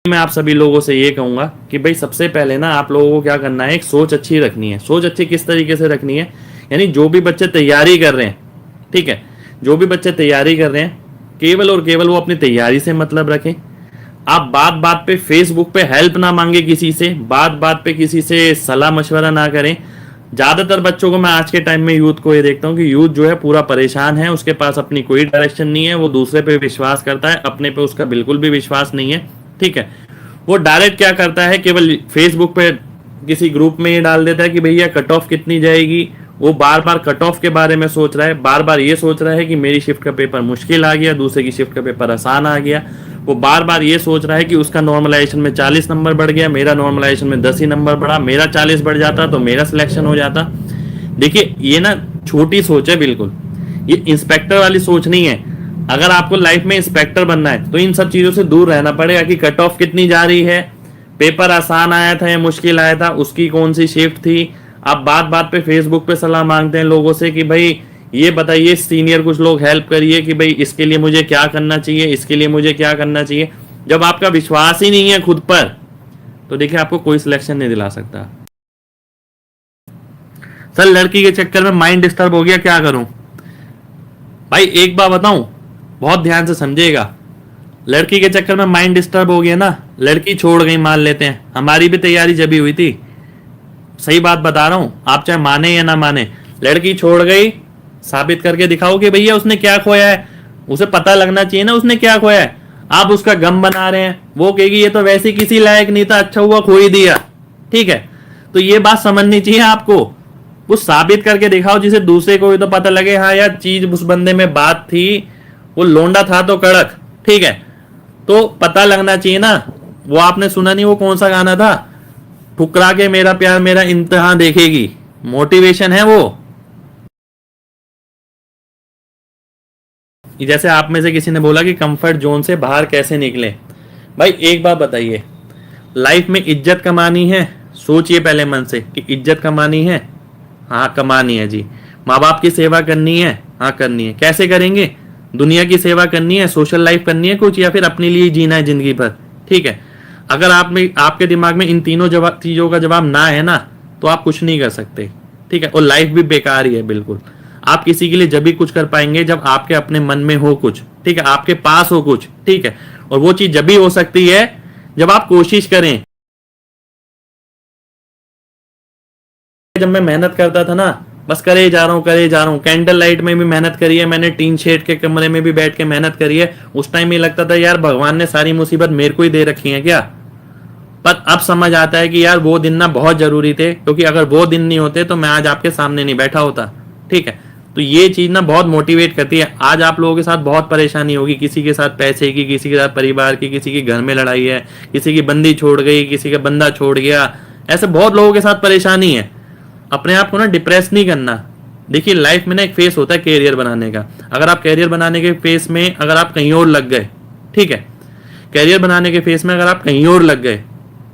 मैं आप सभी लोगों से ये कहूंगा कि भाई सबसे पहले ना आप लोगों को क्या करना है, एक सोच अच्छी रखनी है। सोच अच्छी किस तरीके से रखनी है, यानी जो भी बच्चे तैयारी कर रहे हैं, ठीक है, जो भी बच्चे तैयारी कर रहे हैं, केवल और केवल वो अपनी तैयारी से मतलब रखें। आप बात बात पे फेसबुक पे हेल्प ना मांगे किसी से, बात बात पे किसी से सलाह मशवरा ना करें। ज़्यादातर बच्चों को मैं आज के टाइम में यूथ को ये देखता हूँ कि यूथ जो है पूरा परेशान है, उसके पास अपनी कोई डायरेक्शन नहीं है, वो दूसरे पे विश्वास करता है, अपने पे उसका बिल्कुल भी विश्वास नहीं है। ठीक है, वो डायरेक्ट क्या करता है, केवल फेसबुक पे किसी ग्रुप में ये डाल देता है कि भैया कट ऑफ कितनी जाएगी। वो बार बार कट ऑफ के बारे में सोच रहा है, बार बार ये सोच रहा है कि मेरी शिफ्ट का पेपर मुश्किल आ गया, दूसरे की शिफ्ट का पेपर आसान आ गया। वो बार बार ये सोच रहा है कि उसका नॉर्मलाइजेशन में 40 नंबर बढ़ गया, मेरा नॉर्मलाइजेशन में 10 ही नंबर बढ़ा, मेरा 40 बढ़ जाता तो मेरा सिलेक्शन हो जाता। देखिए ये ना छोटी सोच है बिल्कुल, ये इंस्पेक्टर वाली सोच नहीं है। अगर आपको लाइफ में इंस्पेक्टर बनना है तो इन सब चीजों से दूर रहना पड़ेगा कि कट ऑफ कितनी जा रही है, पेपर आसान आया था या मुश्किल आया था, उसकी कौन सी शिफ्ट थी। आप बात बात पे फेसबुक पे सलाह मांगते हैं लोगों से कि भाई ये बताइए, सीनियर कुछ लोग हेल्प करिए कि भाई इसके लिए मुझे क्या करना चाहिए, इसके लिए मुझे क्या करना चाहिए। जब आपका विश्वास ही नहीं है खुद पर, तो देखिए आपको कोई सिलेक्शन नहीं दिला सकता। सर लड़की के चक्कर में माइंड डिस्टर्ब हो गया, क्या करूं? भाई एक बार बताऊं, बहुत ध्यान से समझिएगा। लड़की के चक्कर में माइंड डिस्टर्ब हो गया ना, लड़की छोड़ गई मान लेते हैं, हमारी भी तैयारी जब ही हुई थी, सही बात बता रहा हूं, आप चाहे माने या ना माने। लड़की छोड़ गई, साबित करके दिखाओ कि भैया उसने क्या खोया है, उसे पता लगना चाहिए ना उसने क्या खोया है। आप उसका गम बना रहे हैं, वो कहेगी ये तो वैसे किसी लायक नहीं था, अच्छा हुआ खो ही दिया। ठीक है, तो ये बात समझनी चाहिए आपको। वो साबित करके दिखाओ जिसे दूसरे को भी तो पता लगे, हाँ यार चीज उस बंदे में बात थी, वो लोंडा था तो कड़क। ठीक है, तो पता लगना चाहिए ना। वो आपने सुना नहीं, वो कौन सा गाना था, ठुकरा के मेरा प्यार मेरा इम्तिहान देखेगी, मोटिवेशन है वो। जैसे आप में से किसी ने बोला कि कंफर्ट जोन से बाहर कैसे निकले। भाई एक बात बताइए, लाइफ में इज्जत कमानी है, सोचिए पहले मन से कि इज्जत कमानी है, हाँ कमानी है जी। माँ बाप की सेवा करनी है, हाँ करनी है। कैसे करेंगे? दुनिया की सेवा करनी है, सोशल लाइफ करनी है कुछ, या फिर अपने लिए जीना है जिंदगी भर। ठीक है, अगर आप में आपके दिमाग में इन तीनों चीजों का जवाब ना है ना, तो आप कुछ नहीं कर सकते। ठीक है, और लाइफ भी बेकार ही है बिल्कुल। आप किसी के लिए जब भी कुछ कर पाएंगे जब आपके अपने मन में हो कुछ, ठीक है, आपके पास हो कुछ। ठीक है, और वो चीज जब भी हो सकती है जब आप कोशिश करें। जब मैं मेहनत करता था ना, बस करे जा रहा हूँ करे जा रहा हूँ। कैंडल लाइट में भी मेहनत करी है मैंने, टीन शेड के कमरे में भी बैठ के मेहनत करी है। उस टाइम ये लगता था यार भगवान ने सारी मुसीबत मेरे को ही दे रखी है क्या। पर अब समझ आता है कि यार वो दिन ना बहुत जरूरी थे, क्योंकि अगर वो दिन नहीं होते तो मैं आज आपके सामने नहीं बैठा होता। ठीक है, तो ये चीज ना बहुत मोटिवेट करती है। आज आप लोगों के साथ बहुत परेशानी होगी, किसी के साथ पैसे की, किसी के साथ परिवार की, किसी की घर में लड़ाई है, किसी की बंदी छोड़ गई, किसी का बंदा छोड़ गया, ऐसे बहुत लोगों के साथ परेशानी है। अपने आप को ना डिप्रेस नहीं करना। देखिए लाइफ में ना एक फेस होता है कैरियर बनाने का। अगर आप कैरियर बनाने के फेस में अगर आप कहीं और लग गए, ठीक है, कैरियर बनाने के फेस में अगर आप कहीं और लग गए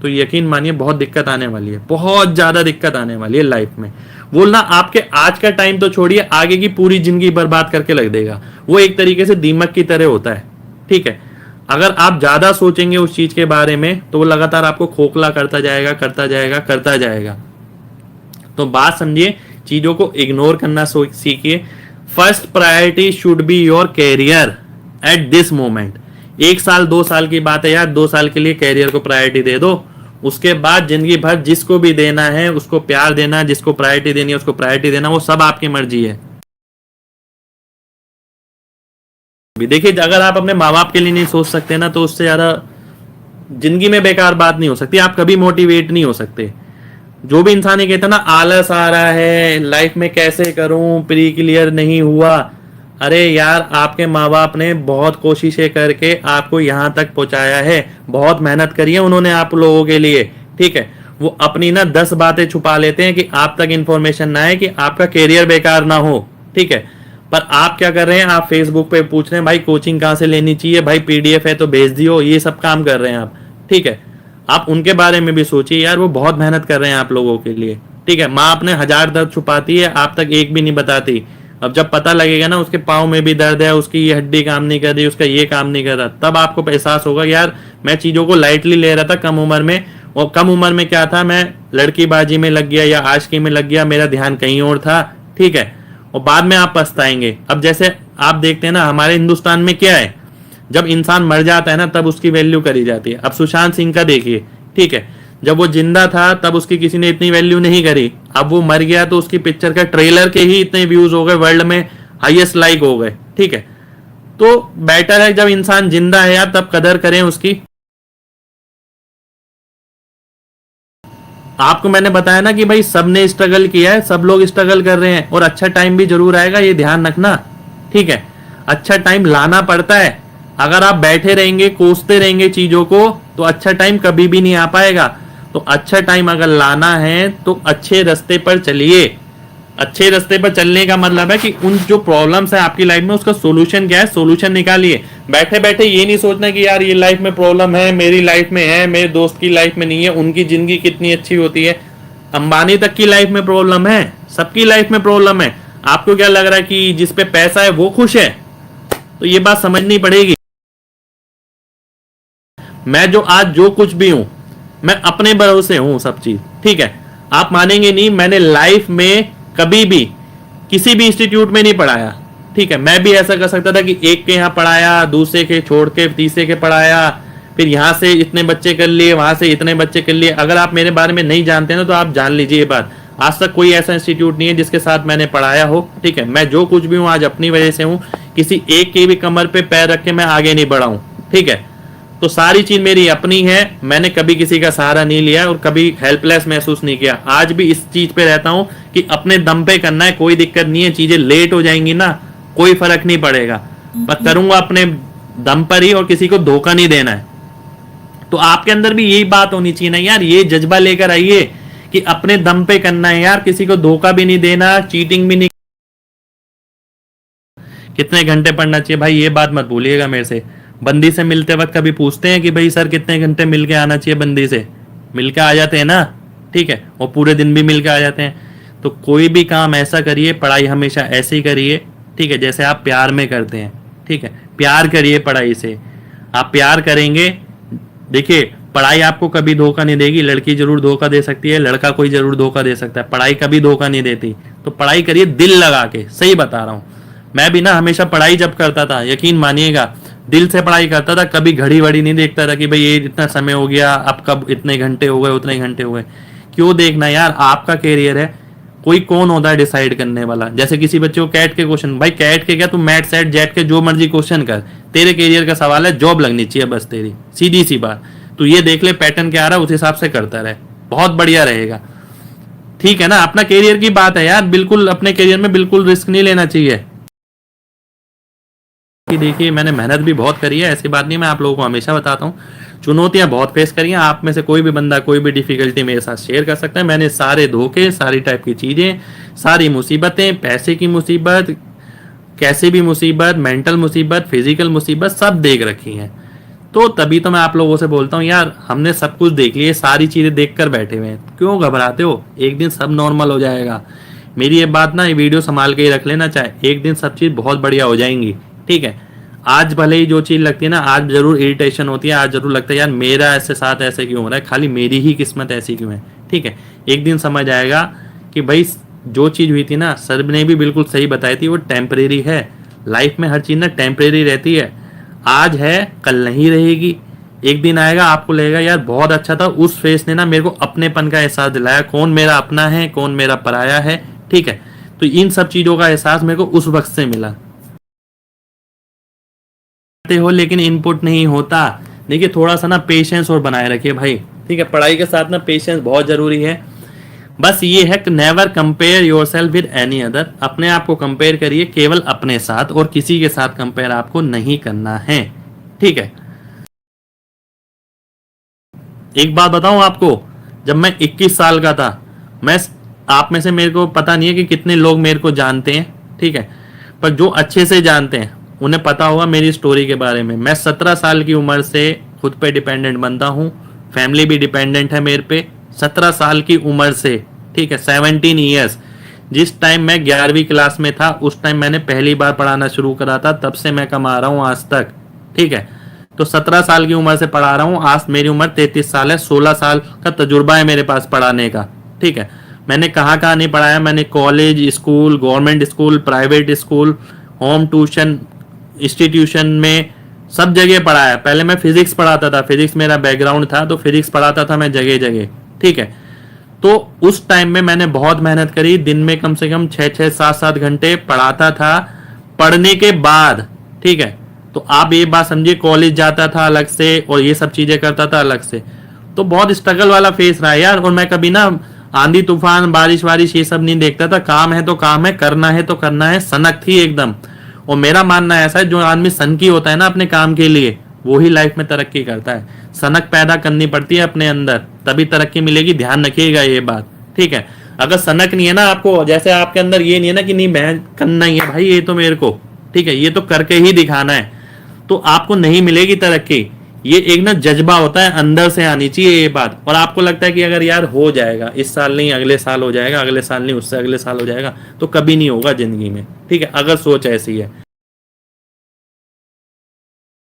तो यकीन मानिए बहुत दिक्कत आने वाली है, बहुत ज्यादा दिक्कत आने वाली है लाइफ में। वो ना आपके आज का टाइम तो छोड़िए, आगे की पूरी जिंदगी बर्बाद करके लग देगा। वो एक तरीके से दीमक की तरह होता है। ठीक है, अगर आप ज्यादा सोचेंगे उस चीज के बारे में तो वो लगातार आपको खोखला करता जाएगा करता जाएगा करता जाएगा। तो बात समझिए, चीजों को इग्नोर करना सीखिए। First priority should be your career at this moment. 1 साल 2 साल की बात है यार, 2 साल के लिए कैरियर को प्रायोरिटी दे दो। उसके बाद जिंदगी भर जिसको भी देना है उसको प्यार देना, जिसको प्रायोरिटी देनी है उसको प्रायोरिटी देना, वो सब आपकी मर्जी है। देखिए अगर आप अपने माँ बाप के लिए नहीं सोच सकते ना, तो उससे ज्यादा जिंदगी में बेकार बात नहीं हो सकती। आप कभी मोटिवेट नहीं हो सकते। जो भी इंसान ये कहता है ना आलस आ रहा है लाइफ में, कैसे करूं, प्री क्लियर नहीं हुआ, अरे यार आपके माँ बाप ने बहुत कोशिशें करके आपको यहाँ तक पहुंचाया है, बहुत मेहनत करी है उन्होंने आप लोगों के लिए। ठीक है, वो अपनी ना 10 बातें छुपा लेते हैं कि आप तक इंफॉर्मेशन ना आए, कि आपका कैरियर बेकार ना हो। ठीक है, पर आप क्या कर रहे हैं, आप फेसबुक पे पूछ रहे हैं भाई कोचिंग कहाँ से लेनी चाहिए, भाई पीडीएफ है तो भेज दियो, ये सब काम कर रहे हैं आप। ठीक है, आप उनके बारे में भी सोचिए यार, वो बहुत मेहनत कर रहे हैं आप लोगों के लिए। ठीक है, माँ अपने 1000 दर्द छुपाती है, आप तक एक भी नहीं बताती। अब जब पता लगेगा ना उसके पाँव में भी दर्द है, उसकी ये हड्डी काम नहीं कर रही, उसका ये काम नहीं कर रहा, तब आपको एहसास होगा यार मैं चीज़ों को लाइटली ले रहा था कम उम्र में, और कम उम्र में क्या था, मैं लड़कीबाजी में लग गया या आशिकी में लग गया, मेरा ध्यान कहीं और था, ठीक है, और बाद में आप पछताएंगे। अब जैसे आप देखते हैं ना हमारे हिंदुस्तान में क्या है, जब इंसान मर जाता है ना तब उसकी वैल्यू करी जाती है। अब सुशांत सिंह का देखिए, ठीक है, जब वो जिंदा था तब उसकी किसी ने इतनी वैल्यू नहीं करी, अब वो मर गया तो उसकी पिक्चर का ट्रेलर के ही इतने व्यूज हो गए, वर्ल्ड में हाईएस्ट लाइक हो गए, ठीक है। तो बेटर है जब इंसान जिंदा है यार तब कदर करें उसकी। आपको मैंने बताया ना कि भाई सबने स्ट्रगल किया है, सब लोग स्ट्रगल कर रहे हैं, और अच्छा टाइम भी जरूर आएगा, ये ध्यान रखना, ठीक है। अच्छा टाइम लाना पड़ता है, अगर आप बैठे रहेंगे कोसते रहेंगे चीजों को तो अच्छा टाइम कभी भी नहीं आ पाएगा। तो अच्छा टाइम अगर लाना है तो अच्छे रास्ते पर चलिए। अच्छे रास्ते पर चलने का मतलब है कि उन जो प्रॉब्लम्स है आपकी लाइफ में उसका सोल्यूशन क्या है, सोल्यूशन निकालिए। बैठे बैठे ये नहीं सोचना कि यार ये लाइफ में प्रॉब्लम है, मेरी लाइफ में है, मेरे दोस्त की लाइफ में नहीं है, उनकी जिंदगी कितनी अच्छी होती है। अंबानी तक की लाइफ में प्रॉब्लम है, सबकी लाइफ में प्रॉब्लम है। आपको क्या लग रहा है कि जिस पे पैसा है वो खुश है? तो ये बात समझनी पड़ेगी। मैं जो आज जो कुछ भी हूं मैं अपने भरोसे हूं सब चीज, ठीक है। आप मानेंगे नहीं, मैंने लाइफ में कभी भी किसी भी इंस्टीट्यूट में नहीं पढ़ाया, ठीक है। मैं भी ऐसा कर सकता था कि एक के यहाँ पढ़ाया, दूसरे के छोड़ के तीसरे के पढ़ाया, फिर यहाँ से इतने बच्चे कर लिए, वहां से इतने बच्चे कर लिए। अगर आप मेरे बारे में नहीं जानते ना तो आप जान लीजिए ये बात, आज तक कोई ऐसा इंस्टीट्यूट नहीं है जिसके साथ मैंने पढ़ाया हो, ठीक है। मैं जो कुछ भी हूँ आज अपनी वजह से हूँ, किसी एक की भी कमर पे पैर रख के मैं आगे नहीं बढ़ा हूँ, ठीक है। तो सारी चीज मेरी अपनी है, मैंने कभी किसी का सहारा नहीं लिया और कभी हेल्पलेस महसूस नहीं किया। आज भी इस चीज पे रहता हूं कि अपने दम पे करना है, कोई दिक्कत नहीं है, चीजें लेट हो जाएंगी ना कोई फर्क नहीं पड़ेगा, मैं करूंगा अपने दम पर ही और किसी को धोखा नहीं देना है। तो आपके अंदर भी यही बात होनी चाहिए ना यार, ये जज्बा लेकर आइए कि अपने दम पे करना है यार, किसी को धोखा भी नहीं देना, चीटिंग भी नहीं। कितने घंटे पढ़ना चाहिए भाई ये बात मत भूलिएगा मेरे से। बंदी से मिलते वक्त कभी पूछते हैं कि भाई सर कितने घंटे मिल के आना चाहिए? बंदी से मिल के आ जाते हैं ना, ठीक है, और पूरे दिन भी मिल के आ जाते हैं। तो कोई भी काम ऐसा करिए, पढ़ाई हमेशा ऐसे ही करिए, ठीक है, जैसे आप प्यार में करते हैं, ठीक है। प्यार करिए पढ़ाई से, आप प्यार करेंगे, देखिए पढ़ाई आपको कभी धोखा नहीं देगी। लड़की जरूर धोखा दे सकती है, लड़का कोई जरूर धोखा दे सकता है, पढ़ाई कभी धोखा नहीं देती। तो पढ़ाई करिए दिल लगा के, सही बता रहा हूँ। मैं भी ना हमेशा पढ़ाई जब करता था, यकीन मानिएगा दिल से पढ़ाई करता था, कभी घड़ी वड़ी नहीं देखता था कि भाई ये इतना समय हो गया, अब कब इतने घंटे हो गए, उतने घंटे हो गए। क्यों देखना यार, आपका कैरियर है, कोई कौन होता है डिसाइड करने वाला। जैसे किसी बच्चे को कैट के क्वेश्चन, भाई कैट के क्या, तू मैट सेट जेट के जो मर्जी क्वेश्चन कर, तेरे कैरियर का सवाल है, जॉब लगनी चाहिए बस तेरी, सीधी सी बात। तू ये देख ले पैटर्न क्या आ रहा है, उस हिसाब से करता रहे, बहुत बढ़िया रहेगा, ठीक है ना। अपना कैरियर की बात है यार, बिल्कुल अपने कैरियर में बिल्कुल रिस्क नहीं लेना चाहिए। कि देखिए मैंने मेहनत भी बहुत करी है, ऐसी बात नहीं, मैं आप लोगों को हमेशा बताता हूँ, चुनौतियां बहुत फेस करी हैं। आप में से कोई भी बंदा कोई भी डिफिकल्टी मेरे साथ शेयर कर सकता है। मैंने सारे धोखे, सारी टाइप की चीजें, सारी मुसीबतें, पैसे की मुसीबत, कैसी भी मुसीबत, मेंटल मुसीबत, फिजिकल मुसीबत, सब देख रखी हैं। तो तभी तो मैं आप लोगों से बोलता हूँ यार, हमने सब कुछ देख लिया, सारी चीजें देख कर बैठे हुए हैं, क्यों घबराते हो? एक दिन सब नॉर्मल हो जाएगा। मेरी ये बात ना, ये वीडियो संभाल के ही रख लेना, चाहे एक दिन सब चीज बहुत बढ़िया हो जाएंगी, ठीक है। आज भले ही जो चीज लगती है ना, आज जरूर इरिटेशन होती है, आज जरूर लगता है यार मेरा ऐसे साथ ऐसे क्यों हो रहा है, खाली मेरी ही किस्मत ऐसी क्यों है, ठीक है। एक दिन समझ आएगा कि भाई जो चीज हुई थी ना, सर ने भी बिल्कुल सही बताई थी, वो टेम्परेरी है। लाइफ में हर चीज ना टेम्परेरी रहती है, आज है कल नहीं रहेगी। एक दिन आएगा आपको लगेगा यार बहुत अच्छा था, उस फेस ने ना मेरे को अपनेपन का एहसास दिलाया, कौन मेरा अपना है कौन मेरा पराया है, ठीक है। तो इन सब चीजों का एहसास मेरे को उस वक्त से मिला। हो लेकिन इनपुट नहीं होता। देखिए थोड़ा सा ना पेशेंस और बनाए रखिए भाई, ठीक है। पढ़ाई के साथ ना पेशेंस बहुत जरूरी है। बस ये है कि never compare yourself with any other, अपने आप को कंपेयर करिए केवल अपने साथ, और किसी के साथ कंपेयर आपको नहीं करना है, ठीक है। एक बात बताऊं आपको, जब मैं 21 साल का था, मैं आप में से मेरे को पता नहीं है कि कितने लोग मेरे को जानते हैं, ठीक है, पर जो अच्छे से जानते हैं उन्हें पता होगा मेरी स्टोरी के बारे में। मैं 17 साल की उम्र से खुद पे डिपेंडेंट बनता हूँ, फैमिली भी डिपेंडेंट है मेरे पे, 17 साल की उम्र से, ठीक है, 17 ईयर्स। जिस टाइम मैं 11वीं क्लास में था उस टाइम मैंने पहली बार पढ़ाना शुरू करा था, तब से मैं कमा रहा हूँ आज तक। ठीक है, तो 17 साल की उम्र से पढ़ा रहा हूँ, आज मेरी उम्र 33 साल है, 16 साल का तजुर्बा है मेरे पास पढ़ाने का। ठीक है, मैंने कहाँ कहाँ नहीं पढ़ाया, मैंने college, school, government school, private school, home tuition, institution में, सब जगह पढ़ाया। पहले मैं फिजिक्स पढ़ाता था, फिजिक्स मेरा बैकग्राउंड था, तो फिजिक्स पढ़ाता था मैं जगह जगह। ठीक है, तो उस टाइम में मैंने बहुत मेहनत करी, दिन में कम से कम 6-6, 7-7 घंटे पढ़ाता था पढ़ने के बाद। ठीक है, तो आप ये बात समझिए, कॉलेज जाता था अलग से और ये सब चीजें करता था अलग से, तो बहुत स्ट्रगल वाला फेस रहा है यार। और मैं कभी ना आंधी तूफान बारिश वारिश ये सब नहीं देखता था, काम है तो काम है, करना है तो करना है, सनक थी एकदम। और मेरा मानना ऐसा है, जो आदमी सनकी होता है ना अपने काम के लिए, वो ही लाइफ में तरक्की करता है। सनक पैदा करनी पड़ती है अपने अंदर, तभी तरक्की मिलेगी, ध्यान रखिएगा ये बात। ठीक है, अगर सनक नहीं है ना आपको, जैसे आपके अंदर ये नहीं है ना कि नहीं मैं करना ही है भाई ये तो मेरे को, ठीक है, ये तो करके ही दिखाना है, तो आपको नहीं मिलेगी तरक्की। ये एक ना जज्बा होता है, अंदर से आनी चाहिए ये बात। और आपको लगता है कि अगर यार हो जाएगा, इस साल नहीं अगले साल हो जाएगा, अगले साल नहीं उससे अगले साल हो जाएगा, तो कभी नहीं होगा जिंदगी में। ठीक है, अगर सोच ऐसी है।